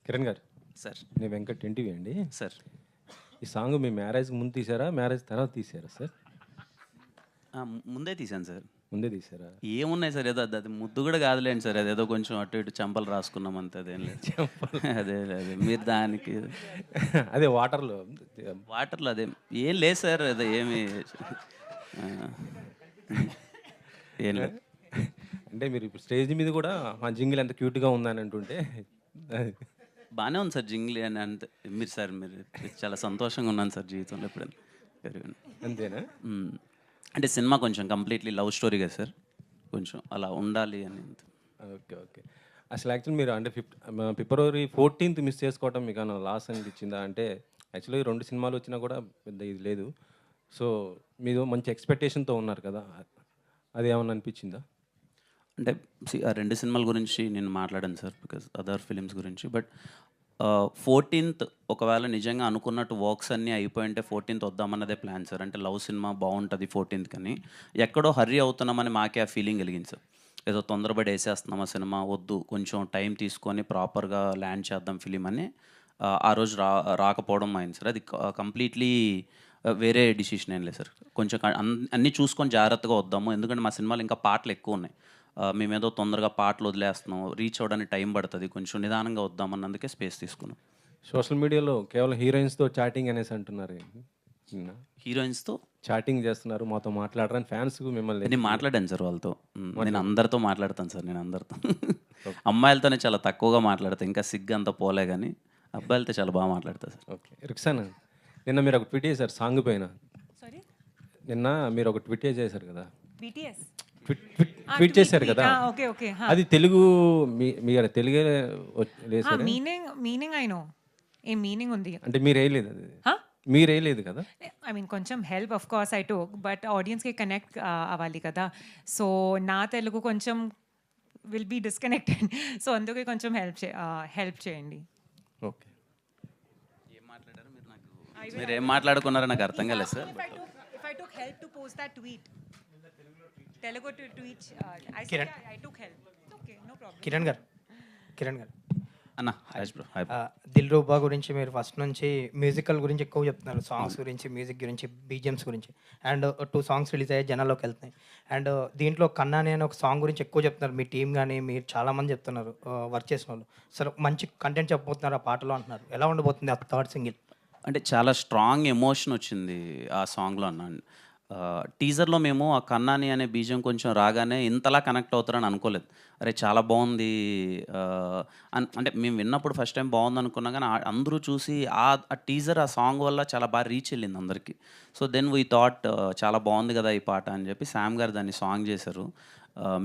కిరణ్ గారు, సార్. నేను వెంకట్ ఎన్టీవీ అండి. సార్. ఈ సాంగ్ మీ మ్యారేజ్కి ముందు తీసారా, మ్యారేజ్ తర్వాత తీసారా సార్? ముందే తీశాను సార్. ముందే తీసారా? ఏమున్నాయి సార్, ఏదో అది ముద్దు కూడా కాదులేండి సార్, అదేదో కొంచెం అటు ఇటు చెంపలు రాసుకున్నాం అంతే, అదేం లేదు. అదే అదే మీరు దానికి అదే వాటర్లో వాటర్లో ఏం లేదు సార్, అదే ఏమి ఏం లేదు. అంటే మీరు ఇప్పుడు స్టేజ్ మీద కూడా మా జింగిల్ ఎంత క్యూట్గా ఉందని అంటుంటే బాగానే ఉంది సార్ జింగ్లీ అని అంతే. మీరు సార్ మీరు చాలా సంతోషంగా ఉన్నాను సార్ జీవితంలో ఎప్పుడైనా పెరిగాను. అంతేనా? అంటే సినిమా కొంచెం కంప్లీట్లీ లవ్ స్టోరీ కదా సార్, కొంచెం అలా ఉండాలి అని. Okay okay. అసలు యాక్చువల్లీ మీరు అంటే ఫిబ్రవరి 14th మిస్ చేసుకోవటం మీకు ఏమైనా లాస్ అనిపించిందా? అంటే యాక్చువల్లీ 2 సినిమాలు వచ్చినా కూడా పెద్ద ఇది లేదు. సో మీరు మంచి ఎక్స్పెక్టేషన్తో ఉన్నారు కదా, అది ఏమన్నా అనిపించిందా? అంటే ఆ 2 సినిమాల గురించి నేను మాట్లాడాను సార్, బికాజ్ అదర్ ఫిలిమ్స్ గురించి. బట్ 14th ఒకవేళ నిజంగా అనుకున్నట్టు వర్క్స్ అన్నీ అయిపోయింటే 14th వద్దామన్నదే ప్లాన్ సార్. అంటే లవ్ సినిమా బాగుంటుంది 14th కానీ ఎక్కడో హర్రీ అవుతున్నామని మాకే ఆ ఫీలింగ్ కలిగింది సార్. ఏదో తొందరపడి వేసేస్తున్నాం ఆ సినిమా, వద్దు కొంచెం టైం తీసుకొని ప్రాపర్గా ల్యాండ్ చేద్దాం ఫిలిం అని ఆ రోజు రాకపోవడం అయింది సార్. అది కంప్లీట్లీ వేరే డిసిషన్ ఏం లేదు సార్. కొంచెం అన్నీ చూసుకొని జాగ్రత్తగా వద్దాము, ఎందుకంటే మా సినిమాలు ఇంకా పాటలు ఎక్కువ ఉన్నాయి. మేమేదో తొందరగా పాటలు వదిలేస్తున్నాం, రీచ్ అవ్వడానికి టైం పడుతుంది, కొంచెం నిదానంగా వద్దామన్నందుకే స్పేస్ తీసుకున్నాం. సోషల్ మీడియాలో కేవలం హీరోయిన్స్తో చాటింగ్ అనేసి అంటున్నారు. హీరోయిన్స్తో చాటింగ్ చేస్తున్నారు, మాతో మాట్లాడరని ఫ్యాన్స్ మిమ్మల్ని. నేను మాట్లాడాను సార్ వాళ్ళతో. నేను అందరితో మాట్లాడతాను సార్, నేను అందరితో. అమ్మాయిలతోనే చాలా తక్కువగా మాట్లాడతాను, ఇంకా సిగ్గు అంతా పోలే, కానీ అబ్బాయిలతో చాలా బాగా మాట్లాడతా సార్. ఓకే. రిక్సానా, నిన్న మీరు ఒక ట్వీట్ చేశారు సాంగ్ పైన. సారీ, నిన్న మీరు ఒక ట్వీట్ చేశారు కదా, BTS ట్వీట్ చేశారు కదా, ఓకే ఓకే. అది తెలుగు మీరు తెలుగే లేదు meaning I know, a meaning ఉంది అంటే మీరు వేయలేదు, అది మీరు వేయలేదు కదా. ఐ మీన్ కొంచెం help of course I took, but ఆడియన్స్కి కనెక్ట్ అవ్వాలి కదా. సో నా తెలుగు కొంచెం విల్ బీ డిస్కనెక్టెడ్, సో అందుకే కొంచెం హెల్ప్ చేయండి. ఓకే. ఏం మాట్లాడారు మీరు? నాకు మీరు ఏం మాట్లాడుకున్నారో నాకు అర్థం కాలేదు sir. If I took help to post that tweet, Telugu tweet, I said Kiran. I took help. Okay, no problem. Kiran గారు అన్న హాయ్ బ్రో. హాయ్. దిల్ రూబా గురించి మీరు ఫస్ట్ నుంచి మ్యూజికల్ గురించి ఎక్కువ చెప్తున్నారు, సాంగ్స్ గురించి, మ్యూజిక్ గురించి, బీజిఎమ్స్ గురించి. అండ్ 2 సాంగ్స్ రిలీజ్ అయ్యాయి, జనాల్లోకి వెళ్తున్నాయి. అండ్ దీంట్లో కన్నాని అనే ఒక సాంగ్ గురించి ఎక్కువ చెప్తున్నారు, మీ టీం కానీ మీరు చాలామంది చెప్తున్నారు వర్క్ చేసిన వాళ్ళు. సరే, మంచి కంటెంట్ చెప్పబోతున్నారు ఆ పాటలో అంటున్నారు, ఎలా ఉండబోతుంది ఆ థర్డ్ సింగిల్? అంటే చాలా స్ట్రాంగ్ ఎమోషన్ వచ్చింది ఆ సాంగ్లో అన్నాను. టీజర్లో మేము ఆ కన్నాని అనే బీజం కొంచెం రాగానే ఇంతలా కనెక్ట్ అవుతారని అనుకోలేదు. అరే చాలా బాగుంది అంటే మేము విన్నప్పుడు ఫస్ట్ టైం బాగుంది అనుకున్నాం, కానీ అందరూ చూసి ఆ టీజర్ ఆ సాంగ్ వల్ల చాలా బాగా రీచ్ వెళ్ళింది అందరికీ. సో దెన్ వీ థాట్ చాలా బాగుంది కదా ఈ పాట అని చెప్పి శామ్ గారు దాన్ని సాంగ్ చేశారు.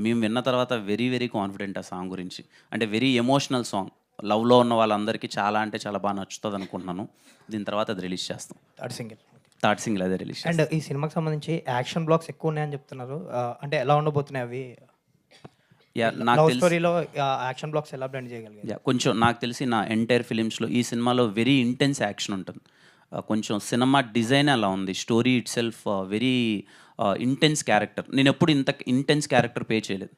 మేము విన్న తర్వాత వెరీ వెరీ కాన్ఫిడెంట్ ఆ సాంగ్ గురించి. అంటే వెరీ ఎమోషనల్ సాంగ్, లవ్లో ఉన్న వాళ్ళందరికీ చాలా అంటే చాలా బాగా నచ్చుతుంది అనుకుంటున్నాను. దీని తర్వాత అది రిలీజ్ చేస్తాం. థర్డ్ సింగిల్ అదే రిలీజ్. అండ్ ఈ సినిమాకి సంబంధించి యాక్షన్ బ్లాక్స్ ఎక్కువ ఉన్నాయని చెప్తున్నారు, అంటే ఎలా ఉండబోతున్నాయి అవి? నాకు స్టోరీలో యాక్షన్ బ్లాక్స్ ఎలా బ్లెండ్ చేయగలిగారు? కొంచెం నాకు తెలిసి నా ఎంటైర్ ఫిలిమ్స్లో ఈ సినిమాలో వెరీ ఇంటెన్స్ యాక్షన్ ఉంటుంది. కొంచెం సినిమా డిజైన్ అలా ఉంది, story it self very intense character. నేను ఎప్పుడు ఇంత ఇంటెన్స్ క్యారెక్టర్ పే చేయలేదు,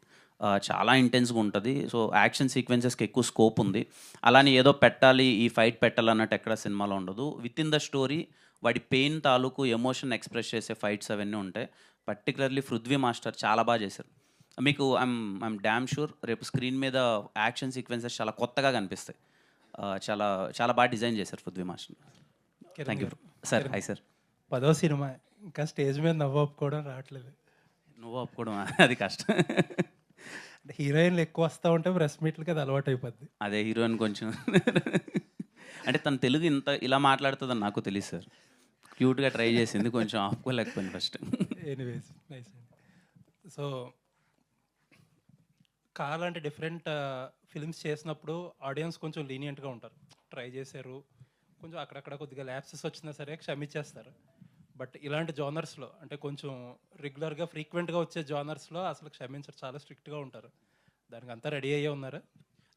చాలా ఇంటెన్స్గా ఉంటుంది. సో యాక్షన్ సీక్వెన్సెస్కి ఎక్కువ స్కోప్ ఉంది. అలానే ఏదో పెట్టాలి, ఈ ఫైట్ పెట్టాలన్నట్టు ఎక్కడ సినిమాలో ఉండదు. విత్ ఇన్ ద స్టోరీ వాడి పెయిన్ తాలూకు ఎమోషన్ ఎక్స్ప్రెస్ చేసే ఫైట్స్ అవన్నీ ఉంటాయి. పర్టికులర్లీ పృథ్వీ మాస్టర్ చాలా బాగా చేశారు. మీకు ఐఎమ్ డ్యామ్ షూర్ రేపు స్క్రీన్ మీద యాక్షన్ సీక్వెన్సెస్ చాలా కొత్తగా కనిపిస్తాయి. చాలా చాలా బాగా డిజైన్ చేశారు Prithvi master. Thank you sir. Hi sir. 10వ సినిమా, ఇంకా స్టేజ్ మీద నవ్వు ఒప్పుకోవడం రావట్లేదు. నువ్వు ఒప్పుకోవడం అది కష్టం. అంటే హీరోయిన్లు ఎక్కువ వస్తూ ఉంటే ప్రెస్ మీట్లకి అది అలవాటు అయిపోద్ది. అదే హీరోయిన్ కొంచెం అంటే తన తెలుగు ఇలా మాట్లాడుతుందని నాకు తెలియదు సార్. క్యూట్గా ట్రై చేసింది, కొంచెం ఆపుకోలేకపోయింది ఫస్ట్. Anyways nice. సో కావాలంటే డిఫరెంట్ ఫిల్మ్స్ చేసినప్పుడు ఆడియన్స్ కొంచెం లీనియంట్గా ఉంటారు, ట్రై చేశారు, కొంచెం అక్కడక్కడ కొద్దిగా ల్యాప్సెస్ వచ్చినా సరే క్షమించేస్తారు. బట్ ఇలాంటి జానర్స్లో అంటే కొంచెం రెగ్యులర్గా ఫ్రీక్వెంట్గా వచ్చే జానర్స్లో అసలు క్షమించరు, చాలా స్ట్రిక్ట్గా ఉంటారు. దానికి అంతా రెడీ అయ్యే ఉన్నారా?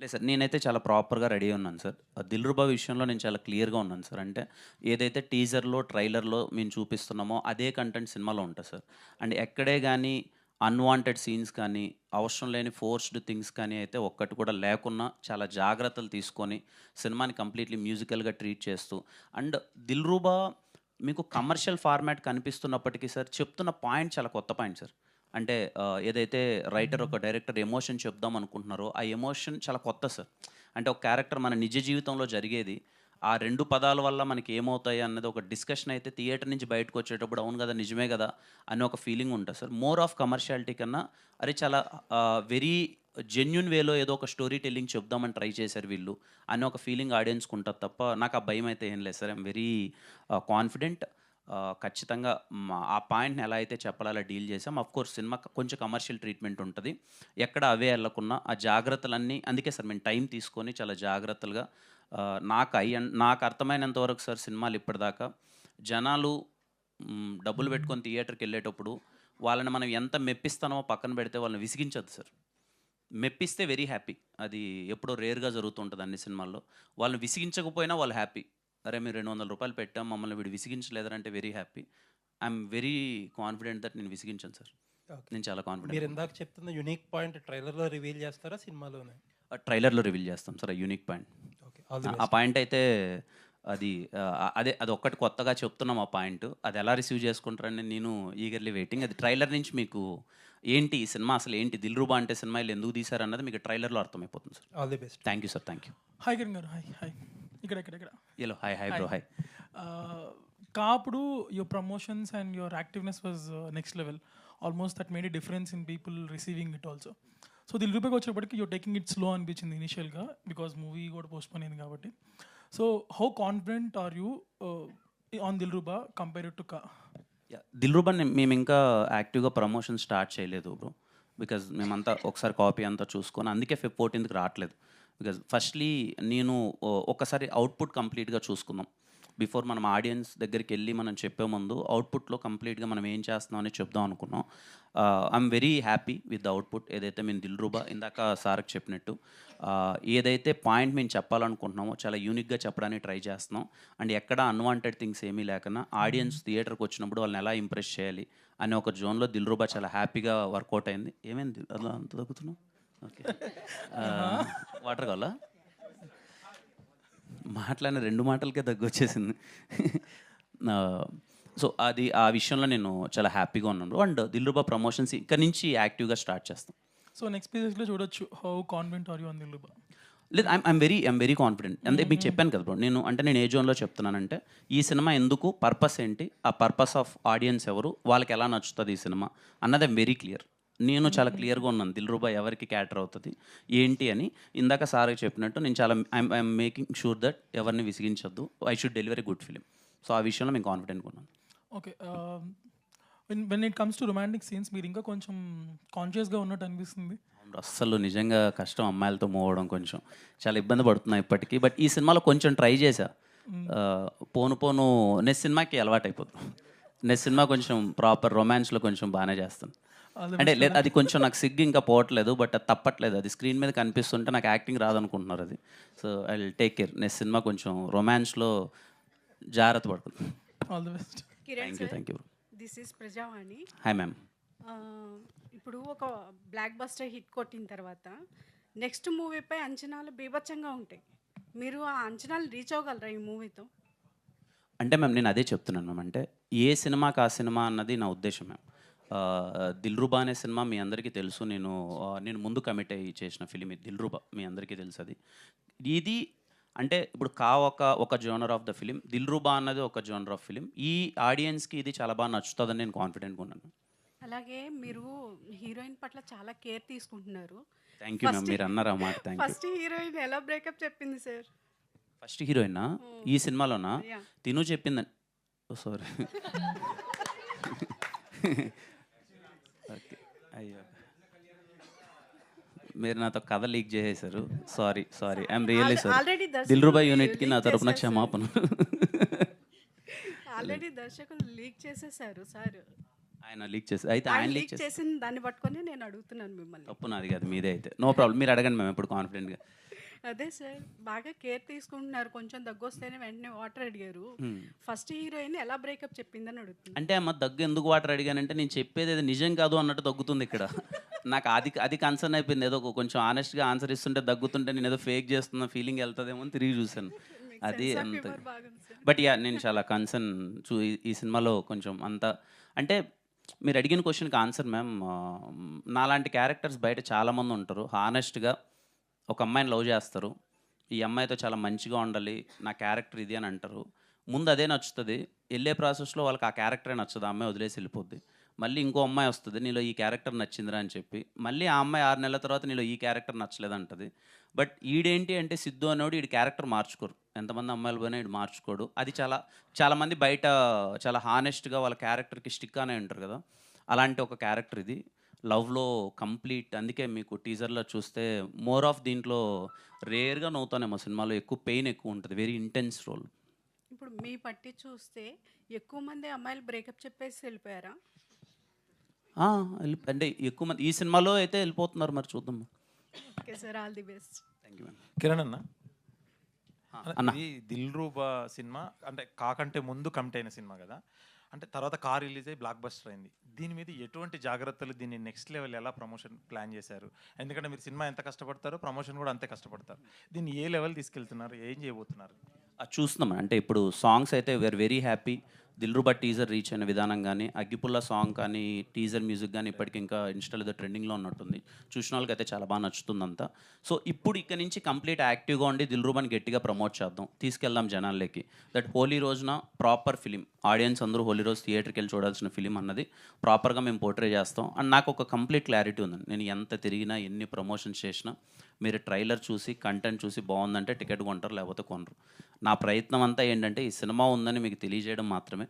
లేదు సార్, నేనైతే చాలా ప్రాపర్గా రెడీ ఉన్నాను సార్. దిల్రుబా విషయంలో నేను చాలా క్లియర్గా ఉన్నాను సార్. అంటే ఏదైతే టీజర్లో ట్రైలర్లో మేము చూపిస్తున్నామో అదే కంటెంట్ సినిమాలో ఉంటుంది సార్. అండ్ ఎక్కడే కానీ అన్వాంటెడ్ సీన్స్ కానీ అవసరం లేని ఫోర్స్డ్ థింగ్స్ కానీ అయితే ఒక్కటి కూడా లేకున్నా చాలా జాగ్రత్తలు తీసుకొని సినిమాని కంప్లీట్లీ మ్యూజికల్గా ట్రీట్ చేస్తూ అండ్ దిల్రూబా మీకు కమర్షియల్ ఫార్మాట్ కనిపిస్తున్నప్పటికీ సార్ చెప్తున్న పాయింట్ చాలా కొత్త పాయింట్ సార్. అంటే ఏదైతే రైటర్ ఒక డైరెక్టర్ ఎమోషన్ చెప్దాం అనుకుంటున్నారో ఆ ఎమోషన్ చాలా కొత్త సార్. అంటే ఒక క్యారెక్టర్ మన నిజ జీవితంలో జరిగేది ఆ 2 పదాల వల్ల మనకి ఏమవుతాయి అన్నది ఒక డిస్కషన్ అయితే థియేటర్ నుంచి బయటకు వచ్చేటప్పుడు అవును కదా నిజమే కదా అని ఒక ఫీలింగ్ ఉంటుంది సార్. మోర్ ఆఫ్ కమర్షియాలిటీ కన్నా అరే చాలా వెరీ జెన్యున్ వేలో ఏదో ఒక స్టోరీ టెల్లింగ్ చెప్దామని ట్రై చేశారు వీళ్ళు అని ఒక ఫీలింగ్ ఆడియన్స్కి ఉంటుంది తప్ప నాకు ఆ భయం అయితే ఏం లేదు సార్. I'm very confident. ఖచ్చితంగా ఆ పాయింట్ని ఎలా అయితే చెప్పాలో అలా డీల్ చేసాం. అఫ్కోర్స్ సినిమా కొంచెం కమర్షియల్ ట్రీట్మెంట్ ఉంటుంది, ఎక్కడ అవే వెళ్ళకున్నా ఆ జాగ్రత్తలన్నీ అందుకే సార్ మేము టైం తీసుకొని చాలా జాగ్రత్తలుగా నాకు అర్థమైనంత వరకు సార్ సినిమాలు ఇప్పటిదాకా జనాలు డబ్బులు పెట్టుకొని థియేటర్కి వెళ్ళేటప్పుడు వాళ్ళని మనం ఎంత మెప్పిస్తానో పక్కన పెడితే వాళ్ళని విసిగించద్దు సార్. మెప్పిస్తే వెరీ హ్యాపీ, అది ఎప్పుడో రేర్గా జరుగుతుంటుంది అన్ని సినిమాల్లో. వాళ్ళని విసిగించకపోయినా వాళ్ళు హ్యాపీ. అరే మీరు 200 రూపాయలు పెట్టాం మమ్మల్ని వీడు విసిగించలేదంటే very happy. I'm very confident that నేను విసిగించాను సార్. నేను చాలా మీరు కాన్ఫిడెంట్. ఇందాక చెప్తున్న యూనిక్ పాయింట్ ట్రైలర్లో రివీల్ చేస్తారా సినిమాలోనే? ట్రైలర్లో రివీల్ చేస్తాం సార్ ఆ unique point. Okay, all the ఆ పాయింట్ అయితే అది ఒక్కటి కొత్తగా చెప్తున్నాం. ఆ పాయింట్ అది ఎలా రిసీవ్ చేసుకుంటారని నేను ఈగర్లీ వెయిటింగ్. అది ట్రైలర్ నుంచి మీకు ఏంటి ఈ సినిమా అసలు ఏంటి దిల్రూబా అంటే సినిమా వీళ్ళు ఎందుకు తీశారన్నది మీకు ట్రైలర్లో అర్థమైపోతుంది sir. All the best. Thank you sir, thank you. Hi Kiran garu. Hi hi. ఇక్కడ hello hi hi bro hi. కాపుడు your promotions and your activeness was next level. Almost that made a difference in people receiving it also. So దిల్రూబాకి వచ్చేప్పటికి you're taking it slow అనిపించింది ఇనిషియల్గా because movie కూడా postpone అయింది కాబట్టి. So how confident are you on Dilruba compared to కా? దిల్రూబా మేము ఇంకా యాక్టివ్గా ప్రమోషన్ స్టార్ట్ చేయలేదు బ్రో, బికాజ్ మేమంతా ఒకసారి కాపీ అంతా చూసుకొని అందుకే Feb 14th రావట్లేదు. బికాజ్ ఫస్ట్లీ నేను ఒకసారి అవుట్పుట్ కంప్లీట్గా చూసుకుందాం బిఫోర్ మనం ఆడియన్స్ దగ్గరికి వెళ్ళి మనం చెప్పే ముందు అవుట్పుట్లో కంప్లీట్గా మనం ఏం చేస్తున్నాం అని చెప్దాం అనుకున్నాం. I'm very happy with the output. ఏదైతే మేము దిల్రూబా ఇందాక సార్కి చెప్పినట్టు ఏదైతే పాయింట్ మేము చెప్పాలనుకుంటున్నామో చాలా యూనిక్గా చెప్పడానికి ట్రై చేస్తున్నాం. అండ్ ఎక్కడ అన్వాంటెడ్ థింగ్స్ ఏమీ లేకుండా ఆడియన్స్ థియేటర్కి వచ్చినప్పుడు వాళ్ళని ఎలా ఇంప్రెస్ చేయాలి అనే ఒక జోన్లో దిల్రూబా చాలా హ్యాపీగా వర్కౌట్ అయింది. ఏమైంది అలా అంత తగ్గుతున్నాం? ఓకే, వాటర్ కావాలా? మాట్లాడిన 2 మాటలకే దగ్గు వచ్చేసింది. సో అది ఆ విషయంలో నేను చాలా హ్యాపీగా ఉన్నాను. అండ్ దిల్రూబా ప్రమోషన్స్ ఇక్కడ నుంచి యాక్టివ్గా స్టార్ట్ చేస్తాం. సో నెక్స్ట్ పేజెస్లో చూడొచ్చు how confident are you on Dilruba? లేదు, ఐఎమ్ వెరీ కాన్ఫిడెంట్. అంటే మీకు చెప్పాను కదా బ్రో, నేను ఏ జోన్లో చెప్తున్నానంటే ఈ సినిమా ఎందుకు, పర్పస్ ఏంటి, ఆ పర్పస్ ఆఫ్ ఆడియన్స్ ఎవరు, వాళ్ళకి ఎలా నచ్చుతుంది ఈ సినిమా అన్నది ఐఎమ్ వెరీ క్లియర్. నేను చాలా క్లియర్గా ఉన్నాను దిల్రూబా ఎవరికి క్యాటర్ అవుతుంది ఏంటి అని. ఇందాక సార్కి చెప్పినట్టు నేను చాలా ఐఎమ్ మేకింగ్ షూర్ దట్ ఎవరిని విసిగించొద్దు, I should deliver a good film. So ఆ విషయంలో మేము కాన్ఫిడెంట్గా ఉన్నాను. Okay, when it comes to romantic scenes మీరు ఇంకా కొంచెం కాన్షియస్గా ఉన్నట్టు అనిపిస్తుంది. అస్సలు నిజంగా కష్టం అమ్మాయిలతో మూవ్ అవ్వడం, కొంచెం చాలా ఇబ్బంది పడుతున్నాయి ఇప్పటికీ. బట్ ఈ సినిమాలో కొంచెం ట్రై చేశా. పోను నెక్స్ట్ సినిమాకి అలవాటు అయిపోతుంది. నెక్స్ట్ సినిమా కొంచెం ప్రాపర్ రొమాన్స్లో కొంచెం బాగానే చేస్తాను. అంటే అది కొంచెం నాకు సిగ్గు ఇంకా పోవట్లేదు, బట్ అది తప్పట్లేదు. అది స్క్రీన్ మీద కనిపిస్తుంటే నాకు యాక్టింగ్ రాదనుకుంటున్నారు అది. So I will take care. Next cinema కొంచెం రొమాన్స్లో జాగ్రత్త పడుతుంది. All the best. Thank you. This is Prajavani. Hi ma'am. ఇప్పుడు ఒక బ్లాక్ బస్టర్ హిట్ కొట్టిన తర్వాత నెక్స్ట్ మూవీపై అంచనాలు బీభత్సంగా ఉంటాయి. మీరు ఆ అంచనాలు రీచ్ అవ్వగలరా ఈ మూవీతో? అంటే మ్యామ్ నేను అదే చెప్తున్నాను మ్యామ్. అంటే ఏ సినిమాకి ఆ సినిమా అన్నది నా ఉద్దేశం మ్యామ్. దిల్రూబా అనే సినిమా మీ అందరికీ తెలుసు. నేను ముందు కమిట్ అయ్యి చేసిన ఫిలిం ఇది దిల్రూబా, మీ అందరికీ తెలుసు. అది ఇది అంటే ఇప్పుడు ఒక genre of the film, Dilruba అన్నది ఒక జోనర్ ఆఫ్ ఫిలిం. ఈ ఆడియన్స్కి ఇది చాలా బాగా నచ్చుతుందని నేను కాన్ఫిడెంట్గా ఉన్నాను. అలాగే మీరు హీరోయిన్ పట్ల చాలా కేర్ తీసుకుంటున్నారు. థ్యాంక్ యూ మ్యామ్, మీరు అన్నారు ఆ మాట. Thank you. ఫస్ట్ హీరోయిన్ ఎలా బ్రేకప్ చెప్పింది సార్? ఫస్ట్ హీరోయినా ఈ సినిమాలోనా? Yeah. తిను చెప్పిందని. ఓ సారీ. ఓకే, అయ్యో మీరు నాతో కథ లీక్ చేసేసారు. Sorry I'm really sorry. Already Dilruba యూనిట్కి నా తరపున క్షమాపణ. ఆల్రెడీ దర్శకులు లీక్ చేసేసారు సార్. ఆయన లీక్ చేసి అయితే ఆయన లీక్ చేసి చేసిన దాన్ని పట్టుకొని నేను అడుగుతున్నాను మిమ్మల్ని. తప్పు నాది కాదు, మీదే అయితే. నో ప్రాబ్లం, మీరు అడగండి మేము ఎప్పుడు కాన్ఫిడెంట్గా. అదే సార్ బాగా కేర్ తీసుకుంటున్నారు. కొంచెం దగ్గొస్తేనే వెంటనే వాటర్ అడిగారు. ఫస్ట్ హీరోయిన్ ఎలా బ్రేకప్ చెప్పిందని అడుగుతుంది. అంటే అమ్మ దగ్గు ఎందుకు వాటర్ అడిగానంటే నేను చెప్పేది అది నిజం కాదు అన్నట్టు దగ్గుతుంది ఇక్కడ. నాకు అది కన్సర్న్ అయిపోయింది. ఏదో కొంచెం ఆనెస్ట్గా ఆన్సర్ ఇస్తుంటే దగ్గుతుంటే నేను ఏదో ఫేక్ చేస్తున్న ఫీలింగ్ వెళ్తుందేమో అని తిరిగి చూశాను. అది సెన్స్ ఆఫ్ అంత హ్యూమర్ బాగుంది సార్. బట్ యా నేను చాలా కన్సర్న్ ఈ సినిమాలో కొంచెం అంత అంటే మీరు అడిగిన క్వశ్చన్కి ఆన్సర్ మ్యామ్, నాలాంటి క్యారెక్టర్స్ బయట చాలామంది ఉంటారు. హానెస్ట్గా ఒక అమ్మాయిని లవ్ చేస్తారు, ఈ అమ్మాయితో చాలా మంచిగా ఉండాలి, నా క్యారెక్టర్ ఇది అని అంటారు. ముందు అదే నచ్చుతుంది, వెళ్ళే ప్రాసెస్లో వాళ్ళకి ఆ క్యారెక్టరే నచ్చదు, ఆ అమ్మాయి వదిలేసి వెళ్ళిపోద్ది. మళ్ళీ ఇంకో అమ్మాయి వస్తుంది, నీలో ఈ క్యారెక్టర్ నచ్చిందిరా అని చెప్పి, మళ్ళీ ఆ అమ్మాయి 6 నెలల తర్వాత నీలో ఈ క్యారెక్టర్ నచ్చలేదంటది. బట్ ఈడేంటి అంటే సిద్ధు అనేవాడు ఈడు క్యారెక్టర్ మార్చుకోరు. ఎంతమంది అమ్మాయిలు పోయినా ఈడు మార్చుకోడు. అది చాలామంది బయట చాలా హానెస్ట్గా వాళ్ళ క్యారెక్టర్కి స్టిక్ అనే ఉంటారు కదా, అలాంటి ఒక క్యారెక్టర్ ఇది. లవ్లో కంప్లీట్. అందుకే మీకు టీజర్లో చూస్తే మోర్ ఆఫ్ దీంట్లో రేర్గా నవ్వుతానేమో, సినిమాలో ఎక్కువ పెయిన్ ఎక్కువ ఉంటుంది, వెరీ ఇంటెన్స్ రోల్. ఇప్పుడు మీ పట్టి చూస్తే ఎక్కువ మంది అమ్మాయిలు బ్రేకప్ చెప్పేసి వెళ్ళిపోయారా? అంటే ఎక్కువ మంది ఈ సినిమాలో అయితే వెళ్ళిపోతున్నారు, మరి చూద్దాం. Okay sir, all the best. Thank you ma'am. Kiran అన్న, అన్న. ఇది దిల్ రూబా సినిమా అంటే కాకంటే ముందు కమిట్ అయిన సినిమా కదా, అంటే తర్వాత కార్ రిలీజ్ అయ్యి బ్లాక్ బస్టర్ అయింది. దీని మీద ఎటువంటి జాగ్రత్తలు, దీన్ని నెక్స్ట్ లెవెల్ ఎలా ప్రమోషన్ ప్లాన్ చేశారు? ఎందుకంటే మీరు సినిమా ఎంత కష్టపడతారో ప్రమోషన్ కూడా అంతే కష్టపడతారు. దీన్ని ఏ లెవెల్ తీసుకెళ్తున్నారు, ఏం చేయబోతున్నారు? అది చూస్తున్నాం. అంటే ఇప్పుడు సాంగ్స్ అయితే we're very happy. Dilruba teaser reach అయిన విధానం కానీ, అగ్గిపుల్ల సాంగ్ కానీ, టీజర్ మ్యూజిక్ కానీ ఇప్పటికి ఇంకా ఇన్స్టాల్ ఏదో ట్రెండింగ్లో ఉన్నట్టుంది. చూసిన వాళ్ళకి అయితే చాలా బాగా నచ్చుతుందంతా. సో ఇప్పుడు ఇక్కడ నుంచి కంప్లీట్ యాక్టివ్గా ఉండి దిల్రుబాని గట్టిగా ప్రమోట్ చేద్దాం, తీసుకెళ్దాం జనాల్లోకి. దట్ హోలీ రోజున ప్రాపర్ ఫిలిం, ఆడియన్స్ అందరూ హోలీ రోజు థియేటర్కి వెళ్ళి చూడాల్సిన ఫిలిం అన్నది ప్రాపర్గా మేము పోర్ట్రే చేస్తాం. అండ్ నాకు ఒక కంప్లీట్ క్లారిటీ ఉందండి. నేను ఎంత తిరిగినా, ఎన్ని ప్రమోషన్స్ చేసినా, మీరు ట్రైలర్ చూసి కంటెంట్ చూసి బాగుందంటే టికెట్ కొంటారు, లేకపోతే కొనరు. నా ప్రయత్నం అంతా ఏంటంటే ఈ సినిమా ఉందని మీకు తెలియజేయడం మాత్రమే.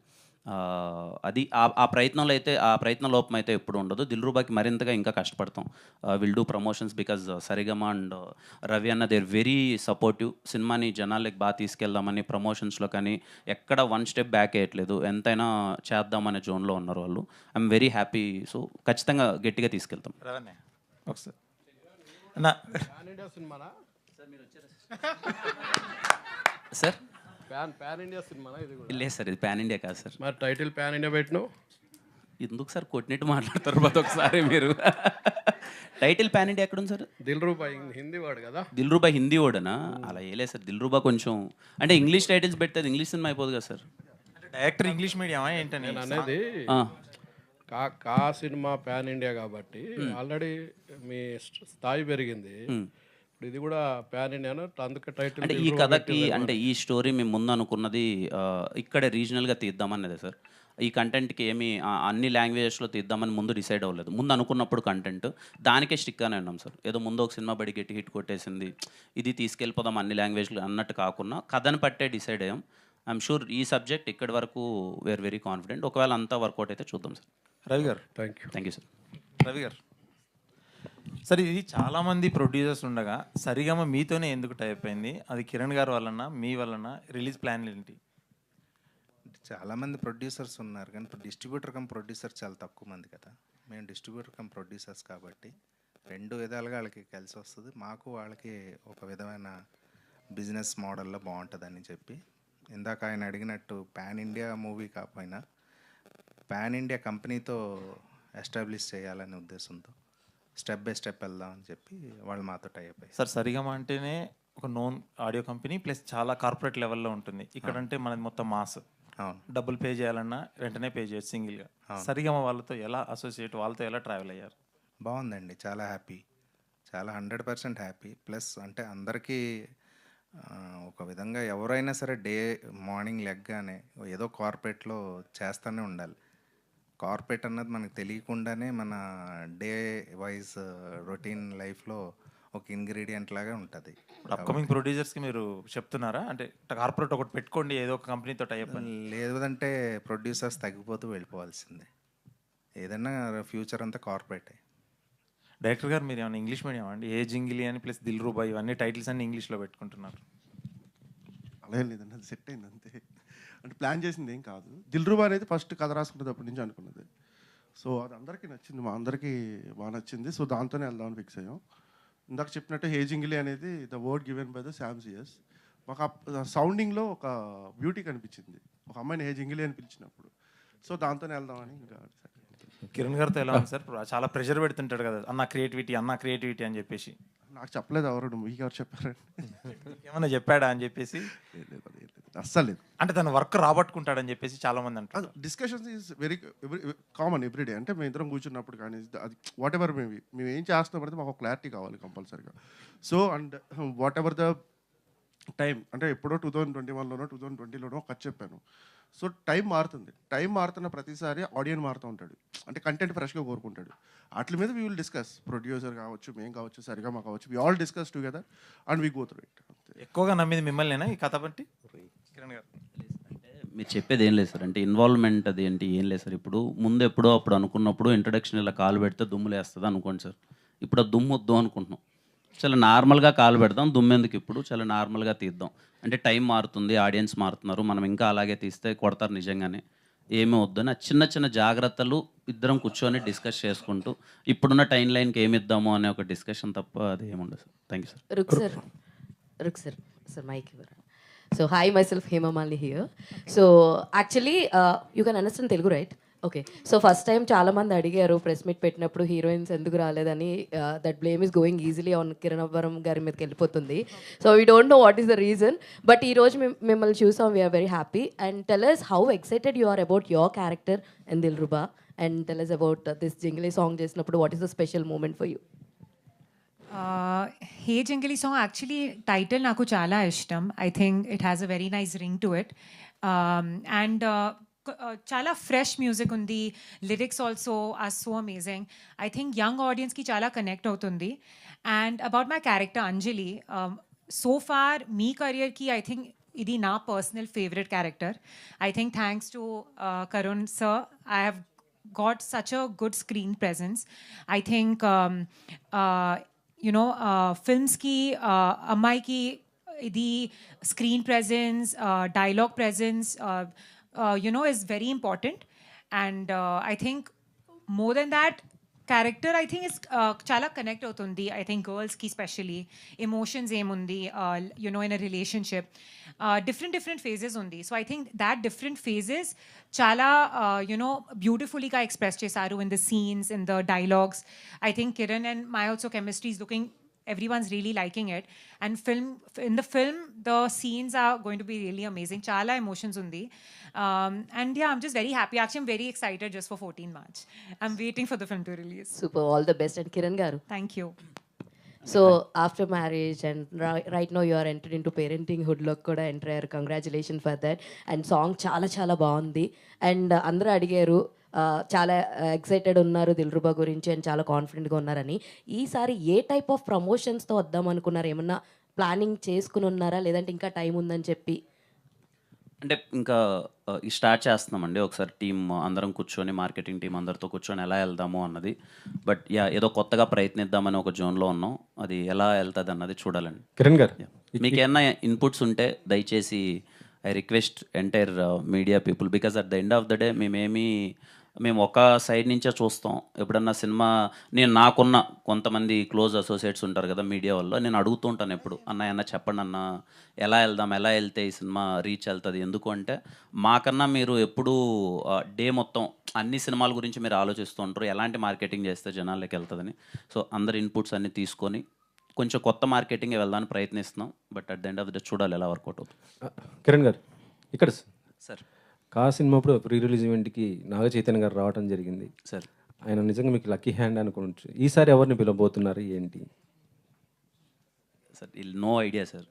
అది ఆ ప్రయత్నంలో అయితే, ఆ ప్రయత్న లోపం అయితే ఎప్పుడు ఉండదు. దిల్రుబాకి మరింతగా ఇంకా కష్టపడతాం. Will do promotions because Saregama and Ravi అన్న దే ఆర్ వెరీ సపోర్టివ్. సినిమాని జనాలకి బాగా తీసుకెళ్దామని ప్రమోషన్స్లో కానీ ఎక్కడ వన్ స్టెప్ బ్యాక్ వేయట్లేదు, ఎంతైనా చేద్దామనే జోన్లో ఉన్నారు వాళ్ళు. I'm very happy. సో ఖచ్చితంగా గట్టిగా తీసుకెళ్తాం. రవణ్య ఒకసారి అన్న, సార్ ప్యాన్ ఇండియా సినిమానా ఇది కూడా? లేదు సార్, ఇది పాన్ ఇండియా కాదు సార్. మరి టైటిల్ ప్యాన్ ఇండియా పెట్టినావు? ఎందుకు సార్ కొట్టినట్టు మాట్లాడతారు ప్రతి ఒక్కసారి మీరు? టైటిల్ పాన్ ఇండియా ఎక్కడుంది సార్? దిల్రూబా హిందీ వాడు కదా. దిల్రుబా హిందీ ఓడనా? అలా ఏలే సార్, దిల్రుబా కొంచెం అంటే ఇంగ్లీష్ టైటిల్స్ పెడితే అది ఇంగ్లీష్ సినిమా అయిపోదు కదా సార్. అంటే డైరెక్టర్ ఇంగ్లీష్ మీడియమా ఏంటని నేను అనేది కా సినిమా ప్యాన్ ఇండియా కాబట్టి ఆల్రెడీ మీ స్థాయి పెరిగింది. ఇప్పుడు ఇది కూడా ప్యాన్ ఇండియానా, అందుకే టైటిల్. అంటే ఈ కథకి, అంటే ఈ స్టోరీ మేము ముందు అనుకున్నది ఇక్కడే రీజనల్గా తీద్దామన్నదే సార్. ఈ కంటెంట్కి ఏమి అన్ని లాంగ్వేజెస్లో తీద్దామని ముందు డిసైడ్ అవ్వలేదు. ముందు అనుకున్నప్పుడు కంటెంట్ దానికే స్టిక్గానే ఉన్నాం సార్. ఏదో ముందు ఒక సినిమా బడి గట్టి హిట్ కొట్టేసింది, ఇది తీసుకెళ్ళిపోదాం అన్ని లాంగ్వేజ్లు అన్నట్టు కాకుండా కథను పట్టే డిసైడ్ అయ్యాం. ఐఎమ్ షూర్ ఈ సబ్జెక్ట్ ఇక్కడి వరకు వీఆర్ వెరీ కాన్ఫిడెంట్. ఒకవేళ అంతా వర్కౌట్ అయితే చూద్దాం సార్. రవి గారు. Thank you sir. రవి గారు, సార్ ఇది చాలామంది ప్రొడ్యూసర్స్ ఉండగా సరిగమ మీతోనే ఎందుకు టైప్ అయింది? అది కిరణ్ గారి వలన, మీ వలన? రిలీజ్ ప్లాన్ ఏంటి? చాలామంది ప్రొడ్యూసర్స్ ఉన్నారు కానీ ఇప్పుడు డిస్ట్రిబ్యూటర్ కమ్ ప్రొడ్యూసర్ చాలా తక్కువ మంది కదా. మేము డిస్ట్రిబ్యూటర్ కమ్ ప్రొడ్యూసర్స్ కాబట్టి రెండు విధాలుగా వాళ్ళకి కలిసి వస్తుంది. మాకు వాళ్ళకి ఒక విధమైన బిజినెస్ మోడల్లో బాగుంటుందని చెప్పి, ఇందాక ఆయన అడిగినట్టు పాన్ ఇండియా మూవీ కాకపోయినా పాన్ ఇండియా కంపెనీతో ఎస్టాబ్లిష్ చేయాలనే ఉద్దేశంతో స్టెప్ బై స్టెప్ వెళ్దాం అని చెప్పి వాళ్ళు మాతో టై అయిపోయి. సార్ సరిగమ అంటేనే ఒక నోన్ ఆడియో కంపెనీ ప్లస్ చాలా కార్పొరేట్ లెవెల్లో ఉంటుంది. ఇక్కడంటే మనది మొత్తం మాస్. అవును, డబ్బులు పే చేయాలన్నా వెంటనే పే చేయొచ్చు సింగిల్గా. సరిగమ వాళ్ళతో ఎలా అసోసియేట్, వాళ్ళతో ఎలా ట్రావెల్ అయ్యారు? బాగుందండి, చాలా హ్యాపీ, చాలా 100% హ్యాపీ. ప్లస్ అంటే అందరికీ ఒక విధంగా ఎవరైనా సరే మార్నింగ్ లెగ్గానే ఏదో కార్పొరేట్లో చేస్తూనే ఉండాలి. కార్పొరేట్ అన్నది మనకు తెలియకుండానే మన డే వైజ్ రొటీన్ లైఫ్లో ఒక ఇంగ్రీడియంట్ లాగా ఉంటుంది. అప్కమింగ్ ప్రొడ్యూసర్స్కి మీరు చెప్తున్నారా అంటే కార్పొరేట్ ఒకటి పెట్టుకోండి, ఏదో ఒక కంపెనీతో టైప్? లేదంటే ప్రొడ్యూసర్స్ తగ్గిపోతూ వెళ్ళిపోవాల్సిందే. ఏదైనా ఫ్యూచర్ అంతా కార్పొరేటే. డైరెక్టర్ గారు, మీరు ఏమైనా ఇంగ్లీష్ మీడియం అండి? ఏ జింగిలి అని ప్లస్ దిల్ రూబా ఇవన్నీ టైటిల్స్ అన్ని ఇంగ్లీష్లో పెట్టుకుంటున్నారు. అలా లేదండి, అది సెట్ అయింది అంతే. అంటే ప్లాన్ చేసింది ఏం కాదు. దిల్రుబా అనేది ఫస్ట్ కథ రాసుకున్నప్పటి నుంచి అనుకున్నది. సో అది అందరికీ నచ్చింది, మా అందరికీ బాగా నచ్చింది. సో దాంతోనే వెళ్దామని ఫిక్స్ అయ్యాం. ఇందాక చెప్పినట్టు హేజింగిలీ అనేది the word given by the శామ్సియస్. మాకు ఆ సౌండింగ్లో ఒక బ్యూటీ కనిపించింది ఒక అమ్మాయిని హేజింగిలీ అని పిలిచినప్పుడు. సో దాంతోనే వెళ్దామని ఇంకా కిరణ్ గారితో ఎలా ఉంది సార్? చాలా ప్రెషర్ పెడుతుంటాడు కదా, అన్న క్రియేటివిటీ అని చెప్పేసి. నాకు చెప్పలేదు ఎవరు, మీకు ఎవరు చెప్పారండి? ఏమన్నా చెప్పాడా అని చెప్పేసి? అస్సలు లేదు. అంటే తన వర్క్ రాబట్టుకుంటాడని చెప్పేసి చాలా మంది అంటారు. Discussions is very common everyday. అంటే మేము ఇద్దరం కూర్చున్నప్పుడు కానీ అది వాట్ ఎవర్ మేము ఏం చేస్తున్నాం అనేది మాకు క్లారిటీ కావాలి కంపల్సరీగా. So and what ever the time, అంటే ఎప్పుడో 2021లోనో 2020లోనో ఖర్చు చెప్పాను. సో టైం మారుతుంది. టైం మారుతున్న ప్రతిసారి ఆడియన్స్ మారుతూ ఉంటాడు, అంటే కంటెంట్ ఫ్రెష్గా కోరుకుంటాడు. వాటి మీద వీ విల్ డిస్కస్, ప్రొడ్యూసర్ కావచ్చు, మేము కావచ్చు, సరిగమ కావచ్చు, we all discuss together and we go through it. ఎక్కువగా నమ్మేది మిమ్మల్నేనా ఈ కథ బట్టి కిరణ్ గారు? అంటే మీరు చెప్పేది ఏం లేదు సార్, అంటే ఇన్వాల్వ్మెంట్ అది ఏంటి ఏం లేదు సార్. ఇప్పుడు ముందు ఎప్పుడో అప్పుడు అనుకున్నప్పుడు ఇంట్రడక్షన్ ఇలా కాలు పెడితే దుమ్ములు వేస్తుంది అనుకోండి సార్. ఇప్పుడు ఆ దుమ్ము వద్దు అనుకుంటున్నాం, చాలా నార్మల్గా కాలు పెడదాం, దుమ్మెందుకు ఇప్పుడు చాలా నార్మల్గా తీద్దాం. అంటే టైం మారుతుంది, ఆడియన్స్ మారుతున్నారు, మనం ఇంకా అలాగే తీస్తే కొడతారు నిజంగానే, ఏమీ వద్దని చిన్న చిన్న జాగ్రత్తలు ఇద్దరం కూర్చొని డిస్కస్ చేసుకుంటూ ఇప్పుడున్న టైం లైన్కి ఏమి ఇద్దాము అనే ఒక డిస్కషన్ తప్ప అది ఏముండదు sir. Thank you sir. Ruk sir, mic here. So hi, myself Hema Malini here. So actually you can understand Telugu, right? Okay. So first time చాలా మంది అడిగారు ప్రెస్ మీట్ పెట్టినప్పుడు హీరోయిన్స్ ఎందుకు రాలేదని. That blame is going easily on Kiran Abbavaram గారి మీదకి వెళ్ళిపోతుంది. So we don't know what is the reason, but ఈ రోజు మిమ్మల్ని చూసాం, we're very happy. And tell us how excited you are about your character in Dilruba, and tell us about this Jingli song చేసినప్పుడు what is the special moment for you? Hey Jangili song actually title నాకు చాలా ఇష్టం. I think it has a very nice ring to it. And చాలా fresh music ఉంది, lyrics also are so amazing. I think young ఆడియన్స్కి చాలా connect అవుతుంది. And about my character Anjali, so far మీ కెరియర్కి ఐ థింక్ ఇది నా personal favourite character. I think thanks to Karun sir, I have got such a good screen presence. I think films ki ammai ki the screen presence, dialogue presence is very important. And I think more than that, character I think is chala connect avutundi. I think girls ki especially emotions emundi in a relationship, different phases undi. So I think that different phases chala beautifully ka express chesaru in the scenes, in the dialogues. I think Kiran and my also chemistry is looking, everyone's really liking it. And in the film the scenes are going to be really amazing, chala emotions undi. And yeah, I'm just very happy. Actually, I'm very excited just for 14 March. I'm waiting for the film to release. Super, all the best. And Kiran garu, thank you. So after marriage and right now you are entered into parenting hood lo kuda enter ayyaru. Congratulations for that. And song chala baagundi. And andra adigaru చాలా excited ఉన్నారు దిల్రుబా గురించి and చాలా కాన్ఫిడెంట్గా ఉన్నారని. ఈసారి ఏ type of ప్రమోషన్స్తో వద్దాం అనుకున్నారు? ఏమన్నా ప్లానింగ్ చేసుకుని ఉన్నారా, లేదంటే ఇంకా టైం ఉందని చెప్పి? అంటే ఇంకా స్టార్ట్ చేస్తున్నామండి, ఒకసారి టీం అందరం కూర్చొని, మార్కెటింగ్ టీం అందరితో కూర్చొని ఎలా వెళ్దాము అన్నది. బట్ ఏదో కొత్తగా ప్రయత్నిద్దామని ఒక జోన్లో ఉన్నాం, అది ఎలా వెళ్తుంది అన్నది చూడాలండి. కిరణ్ గారు, మీకు ఏమన్నా ఇన్పుట్స్ ఉంటే దయచేసి I request entire media people, because at the end of the day మేము ఒక సైడ్ నుంచే చూస్తాం. ఎప్పుడన్నా సినిమా నేను నాకున్న కొంతమంది క్లోజ్ అసోసియేట్స్ ఉంటారు కదా మీడియా వల్ల, నేను అడుగుతూ ఉంటాను ఎప్పుడు, అన్న చెప్పండి అన్న, ఎలా వెళ్తే ఈ సినిమా రీచ్ వెళ్తుంది. ఎందుకు అంటే మాకన్నా మీరు ఎప్పుడు డే మొత్తం అన్ని సినిమాల గురించి మీరు ఆలోచిస్తూ ఉంటారు, ఎలాంటి మార్కెటింగ్ చేస్తే జనాల్లోకి వెళ్తుందని. సో అందరి ఇన్పుట్స్ అన్నీ తీసుకొని కొంచెం కొత్త మార్కెటింగ్ వెళ్దానికి ప్రయత్నిస్తున్నాం. But at the end of the చూడాలి ఎలా వర్కౌట్ అవుతుంది. కిరణ్ గారు, ఇక్కడ సార్ కా సినిమా అప్పుడు ప్రీ రిలీజ్ ఈవెంట్కి నాగ చైతన్య గారు రావడం జరిగింది సార్. ఆయన నిజంగా మీకు లక్కీ హ్యాండ్ అనుకోవచ్చు. ఈసారి ఎవరిని పిలవబోతున్నారు ఏంటి సార్? No idea sir.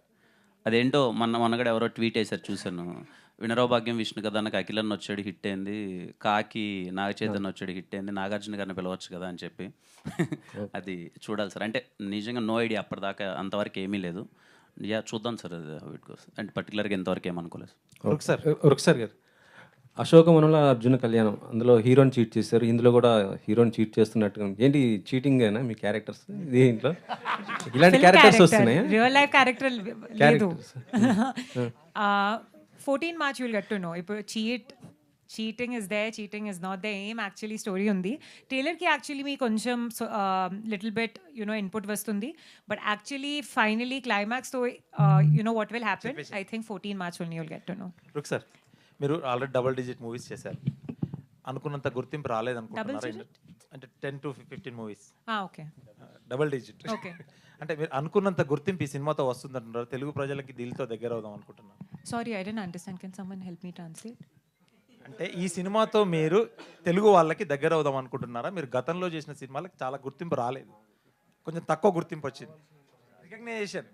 అదేంటో మొన్నగడ ఎవరో ట్వీట్ వేసారు, చూశాను. వినరావు భాగ్యం విష్ణు కదా, నాకు అఖిలన్న వచ్చాడు హిట్ అయింది, కాకి నాగ చైతన్య వచ్చాడు హిట్ అయింది, నాగార్జున గారిని పిలవచ్చు కదా అని చెప్పి అది చూడాలి సార్. అంటే నిజంగా నో ఐడియా, అప్పటిదాకా అంతవరకు ఏమీ లేదు. యా చూద్దాం సార్ అది వీటి కోసం. అంటే పర్టికులర్గా ఎంతవరకు ఏమనుకోలేదు సార్. ఒకసారి గారు, అశోకవనంలో అర్జున కళ్యాణం, అందులో హీరోని చీట్ చేశారు, ఇందులో కూడా హీరోని చీట్ చేస్తున్నట్టుగా. ఏంటి చీటింగ్ అయినా మీ క్యారెక్టర్స్ దీంట్లో ఇలాంటి క్యారెక్టర్స్ వస్తున్నాయి? రియల్ లైఫ్ క్యారెక్టర్ లేదు. 14 March you'll get to know. ఇప్పుడు cheat cheating is there, cheating is not there, ఏం యాక్చువల్లీ స్టోరీ ఉంది. ట్రైలర్కి యాక్చువల్లీ మీ కొంచెం లిటిల్ బిట్ ఇన్పుట్ వస్తుంది, బట్ యాక్చువల్లీ ఫైనలీ క్లైమాక్స్తో what will happen, I think 14 March only you'll get to know. రుక్ sir, మీరు ఆల్రెడీ డబుల్ డిజిట్ మూవీస్ చేశారు, అనుకున్నంత గుర్తింపు రాలేదనుకుంటున్నారా? అంటే 10 to 15 movies. Okay, double digit. Okay. అంటే మీరు అనుకున్నంత గుర్తింపు ఈ సినిమాతో వస్తుందంటున్నారు, తెలుగు ప్రజలకి దీనితో దగ్గర అవుదాం అనుకుంటున్నారు. Sorry, I don't understand, can someone help me translate? అంటే ఈ సినిమాతో మీరు తెలుగు వాళ్ళకి దగ్గర అవుదాం అనుకుంటున్నారా? మీరు గతంలో చేసిన సినిమాలకు చాలా గుర్తింపు రాలేదు, కొంచెం తక్కువ గుర్తింపు వచ్చింది, recognition.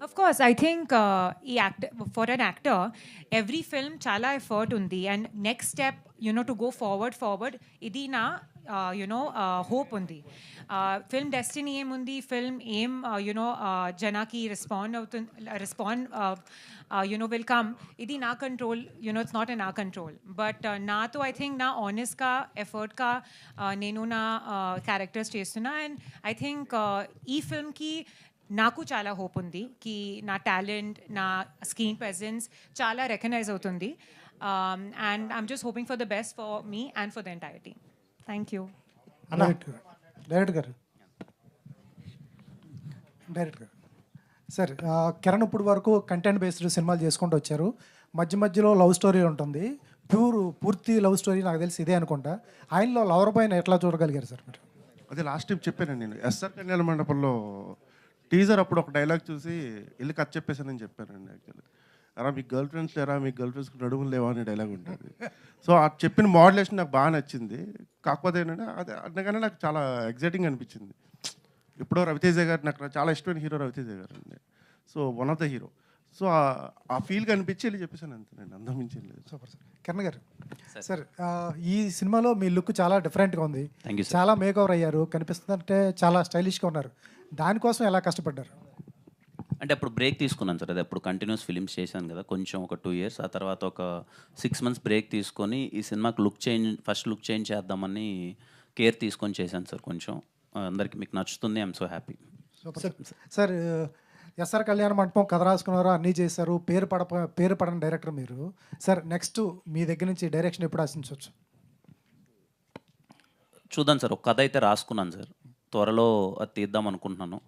Of course, I think for an actor, every film chala effort undi, and next step, to go forward, idi na, hope undi. Film destiny em undi, film aim, janaki respond, will come. Idi na control, it's not in our control. But na to I think na honest ka, effort ka, nenu na characters chestuna, and I think ee film ki నాకు చాలా hope ఉంది కి నా talent, నా screen presence చాలా recognise అవుతుంది. And I'm just hoping for the best for me and for the entire team. Thank you. Director గారు sir, Kiran ఇప్పుడు వరకు కంటెంట్ బేస్డ్ సినిమాలు చేసుకుంటూ వచ్చారు. మధ్య మధ్యలో లవ్ స్టోరీ ఉంటుంది, పూర్తి లవ్ స్టోరీ నాకు తెలిసి ఇదే అనుకుంటా. ఆయనలో లవర్ పైన ఎట్లా చూడగలిగారు సార్ మీరు? అదే లాస్ట్ టైం చెప్పాను నేను, ఎస్ఆర్ కళ్యాణ మండపంలో టీజర్ అప్పుడు ఒక డైలాగ్ చూసి వెళ్ళి కథ చెప్పేసానని చెప్పానండి. యాక్చువల్లీ అరా మీకు గర్ల్ ఫ్రెండ్స్ లేరా, మీకు గర్ల్ ఫ్రెండ్స్ నడుములు లేవా అనే డైలాగ్ ఉంటుంది. సో ఆ చెప్పిన మోడ్యులేషన్ నాకు బాగా నచ్చింది. కాకపోతే ఏంటంటే అది అందుకనే నాకు చాలా ఎగ్జైటింగ్ అనిపించింది. ఇప్పుడు రవితేజ గారు నాకు చాలా ఇష్టమైన హీరో రవితేజ గారు అండి. So one of the hero. So ఆ ఫీల్ కనిపించి వెళ్ళి చెప్పేసాను అంతేనండి, అందం మించి లేదు. Super sir. కిరణ్ గారు సార్, ఈ సినిమాలో మీ లుక్ చాలా డిఫరెంట్గా ఉంది, థ్యాంక్ యూ సార్. చాలా మేకవర్ అయ్యారు, కనిపిస్తుందంటే చాలా స్టైలిష్గా ఉన్నారు. దానికోసం ఎలా కష్టపడ్డారు? అంటే అప్పుడు బ్రేక్ తీసుకున్నాను సార్, అది అప్పుడు కంటిన్యూస్ ఫిలిమ్స్ చేశాను కదా, కొంచెం ఒక 2 years, ఆ తర్వాత ఒక 6 months బ్రేక్ తీసుకొని ఈ సినిమాకి ఫస్ట్ లుక్ చేంజ్ చేద్దామని కేర్ తీసుకొని చేశాను సార్. కొంచెం అందరికి మీకు నచ్చుతుంది, I'm so happy. Sir, SR Kalyana Mandapam కథ రాసుకున్నారు, అన్నీ చేశారు, పేరు పడని డైరెక్టర్ మీరు. సార్, నెక్స్ట్ మీ దగ్గర నుంచి డైరెక్షన్ ఎప్పుడు ఆశించవచ్చు? చూద్దాం సార్, ఒక కథ అయితే రాసుకున్నాను సార్, త్వరలో అది తీద్దాం అనుకుంటున్నాను.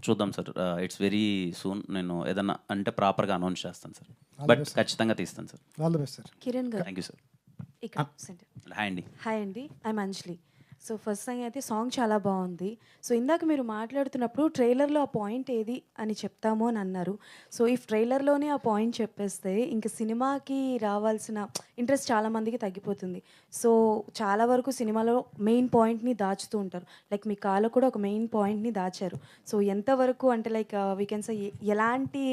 చూద్దాం సార్, ఇట్స్ వెరీ సూన్. నేను ఏదన్నా అంటే ప్రాపర్గా అనౌన్స్ చేస్తాను సార్, బట్ ఖచ్చితంగా తీస్తాను sir. All the best sir. Kiran గారు, థ్యాంక్ యూ సార్. హాయ్ అండి. హాయ్ అండి, I'm Anjali. So first thing అయితే సాంగ్ చాలా బాగుంది. సో ఇందాక మీరు మాట్లాడుతున్నప్పుడు ట్రైలర్లో ఆ పాయింట్ ఏది అని చెప్తాము అని అన్నారు. సో ఈ ట్రైలర్లోనే ఆ పాయింట్ చెప్పేస్తే ఇంక సినిమాకి రావాల్సిన ఇంట్రెస్ట్ చాలామందికి తగ్గిపోతుంది. సో చాలా వరకు సినిమాలో మెయిన్ పాయింట్ని దాచుతూ ఉంటారు. లైక్ మీ కాలో కూడా ఒక మెయిన్ పాయింట్ని దాచారు. సో ఎంతవరకు అంటే లైక్ వీ కెన్ సే ఎలాంటి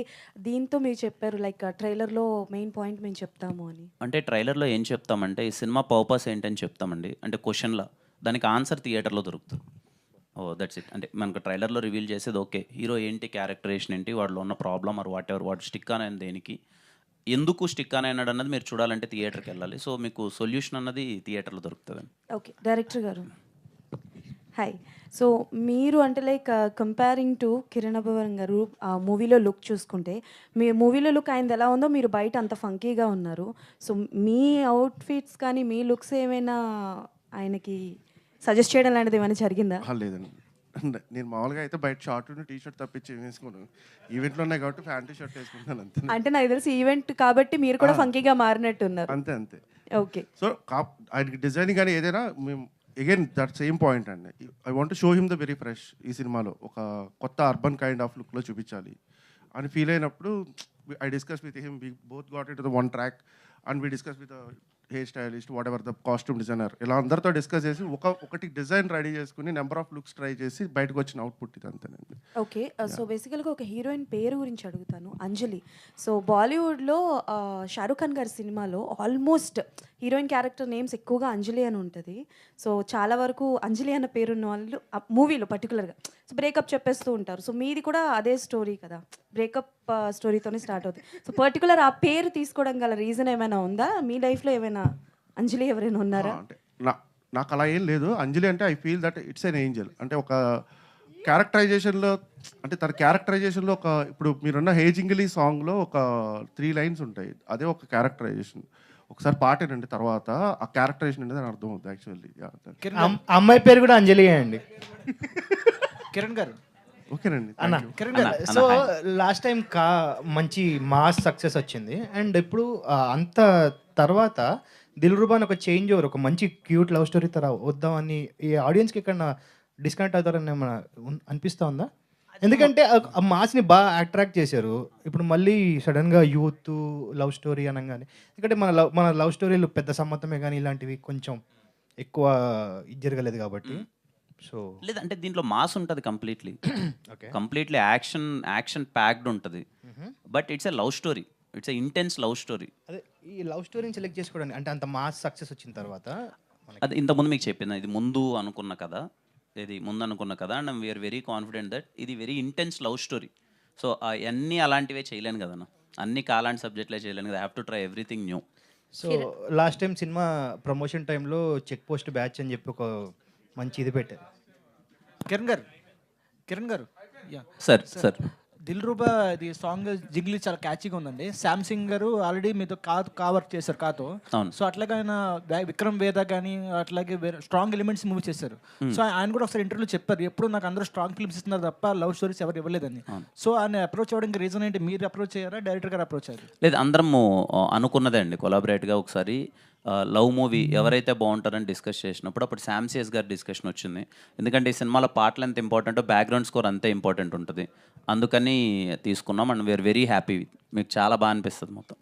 దీంతో మీరు చెప్పారు లైక్ ట్రైలర్లో మెయిన్ పాయింట్ మేము చెప్తాము అని? అంటే ట్రైలర్లో ఏం చెప్తామంటే ఈ సినిమా పర్పస్ ఏంటని చెప్తామండి. అంటే క్వశ్చన్లా దానికి ఆన్సర్ థియేటర్లో దొరుకుతుంది. That's it. అంటే మనకు ట్రైలర్లో రివీల్ చేసేది ఓకే, హీరో ఏంటి, క్యారెక్టరేషన్ ఏంటి, వాడిలో ఉన్న ప్రాబ్లమ్ ఆర్ వాట్ ఎవర్, వాడు స్టిక్ అని దేనికి, ఎందుకు స్టిక్ అని అన్నాడు అన్నది మీరు చూడాలంటే థియేటర్కి వెళ్ళాలి. సో మీకు సొల్యూషన్ అన్నది థియేటర్లో దొరుకుతుంది. ఓకే, డైరెక్టర్ గారు హాయ్. సో మీరు అంటే like comparing to Kiran Abbavaram గారు ఆ మూవీలో లుక్ చూసుకుంటే, మీ మూవీలో లుక్ ఆయనది ఎలా ఉందో మీరు బయట అంత ఫంకీగా ఉన్నారు. సో మీ అవుట్ఫిట్స్ కానీ మీ లుక్స్ ఏమైనా ఆయనకి సజెస్ట్ చేయడం లాంటిది ఏమైనా జరిగిందా? లేదండి, నేను మామూలుగా అయితే బయట షార్ట్ టీ షర్ట్ తప్పించి వేసుకోను. ఈవెంట్లో ఉన్నాయి కాబట్టి ప్యాంటు షర్ట్ వేసుకుంటాను అంతే. అంటే నాకు తెలిసి ఈవెంట్ కాబట్టి మీరు కూడా ఫంకీగా మారినట్టు ఉన్నారు. అంతే అంతే. ఓకే. సో ఆయనకి డిజైనింగ్ కానీ ఏదైనా మేము అగైన్ దట్ సేమ్ పాయింట్ అండి. I want show him the very fresh. ఈ సినిమాలో ఒక కొత్త అర్బన్ కైండ్ ఆఫ్ లుక్లో చూపించాలి అని ఫీల్ అయినప్పుడు I discuss with him. We both got it the one track and we discuss with hair stylist, whatever the costume designer, ఇలా అందరితో డిస్కస్ చేసి ఒకటి డిజైన్ రెడీ చేసుకుని నెంబర్ ఆఫ్ లుక్స్ ట్రై చేసి బయటకు వచ్చిన అవుట్పుట్ ఇది అంతేనండి. ఓకే. సో బేసికల్గా ఒక హీరోయిన్ పేరు గురించి అడుగుతాను, అంజలి. సో బాలీవుడ్లో షారూఖ్ ఖాన్ గారి సినిమాలో ఆల్మోస్ట్ హీరోయిన్ క్యారెక్టర్ నేమ్స్ ఎక్కువగా అంజలి అని ఉంటుంది. సో చాలా వరకు అంజలి అన్న పేరున్న వాళ్ళు మూవీలో పర్టికులర్గా సో బ్రేకప్ చెప్పేస్తూ ఉంటారు. సో మీది కూడా అదే స్టోరీ కదా, బ్రేకప్ స్టోరీతోనే స్టార్ట్ అవుతుంది. సో పర్టికులర్ ఆ పేరు తీసుకోవడం గల రీజన్ ఏమైనా ఉందా? మీ లైఫ్లో ఏమైనా అంజలి ఎవరైనా ఉన్నారా? అంటే నాకు అలా ఏం లేదు. అంజలి అంటే I feel that it's an Angel. అంటే ఒక క్యారెక్టరైజేషన్లో అంటే తన క్యారెక్టరైజేషన్లో ఒక ఇప్పుడు మీరున్న హేజింగిలీ సాంగ్లో ఒక 3 లైన్స్ ఉంటాయి. అదే ఒక క్యారెక్టరైజేషన్. ఒకసారి పాట ఏంటంటే తర్వాత ఆ క్యారెక్టరైజేషన్ అనేది అర్థం అవుతుంది యాక్చువల్లీ. అమ్మాయి పేరు కూడా అంజలి అండి. కిరణ్ గారు ఓకేనండి. అన్న కిరణ్ గారు, సో లాస్ట్ టైం మంచి మాస్ సక్సెస్ వచ్చింది అండ్ ఇప్పుడు అంత తర్వాత దిల్రుబా అని ఒక చేంజ్ ఓవర్, ఒక మంచి క్యూట్ లవ్ స్టోరీ తర వద్దామని ఈ ఆడియన్స్కి ఎక్కడ డిస్కనెక్ట్ అవుతారని ఏమైనా అనిపిస్తూ ఉందా? ఎందుకంటే ఆ మాస్ని బాగా అట్రాక్ట్ చేశారు. ఇప్పుడు మళ్ళీ సడన్గా యూత్ లవ్ స్టోరీ అనగానే, ఎందుకంటే మన లవ్ స్టోరీలు పెద్ద సమ్మతమే కానీ ఇలాంటివి కొంచెం ఎక్కువ ఇది జరగలేదు కాబట్టి. సో లేదంటే దీంట్లో మాస్ ఉంటుంది completely. Okay, completely action packed ఉంటుంది. But it's a love story, it's a intense love story. అదే ఈ లవ్ స్టోరీని సెలెక్ట్ చేసుకోవడానికి అంటే అంత మాస్ సక్సెస్ వచ్చిన తర్వాత అది ఇంతకుముందు మీకు చెప్పింది, ఇది ముందు అనుకున్న కథ and we're very confident that ఇది very intense love story. So అన్నీ అలాంటివే చేయలేను కదన్నా, అన్ని కాలాంటి సబ్జెక్ట్లే చేయలేను కదా, have to try everything new. So last time cinema promotion టైంలో చెక్ పోస్ట్ బ్యాచ్ అని చెప్పి ఒక మంచి ఇది పెట్టారు. కిరణ్ గారు సార్ దిల్రుబా ఇది సాంగ్ జింగిలి చాలా క్యాచీగా ఉందండి. శాంసింగ్ గారు ఆల్రెడీ మీతో కవర్ చేశారు కాతో. సో అట్లాగే ఆయన విక్రమ్ వేద కానీ అట్లాగే స్ట్రాంగ్ ఎలిమెంట్స్ మూవ్ చేశారు. సో ఆయన కూడా ఒకసారి ఇంటర్వ్యూలో చెప్పారు, ఎప్పుడు నాకు అందరూ స్ట్రాంగ్ ఫిల్మ్స్ ఇస్తున్నారు తప్ప లవ్ స్టోరీస్ ఎవరు ఇవ్వలేదని. సో ఆయన అప్రోచ్ అవ్వడానికి రీజన్ ఏంటి? మీరు అప్రోచ్ అయ్యారా, డైరెక్టర్ గారు అప్రోచ్ అయ్యారు? లేదు, అందరము అనుకున్నదే అండి కొలాబరేట్గా. ఒకసారి లవ్ మూవీ ఎవరైతే బాగుంటారని డిస్కస్ చేసినప్పుడు అప్పుడు శామ్సియస్ గారి డిస్కషన్ వచ్చింది. ఎందుకంటే ఈ సినిమాలో పాటలు ఎంత ఇంపార్టెంటో బ్యాక్గ్రౌండ్ స్కోర్ అంతే ఇంపార్టెంట్ ఉంటుంది. అందుకని తీసుకున్నాం అండ్ వీఆర్ వెరీ హ్యాపీ. మీకు చాలా బాగా అనిపిస్తుంది మొత్తం.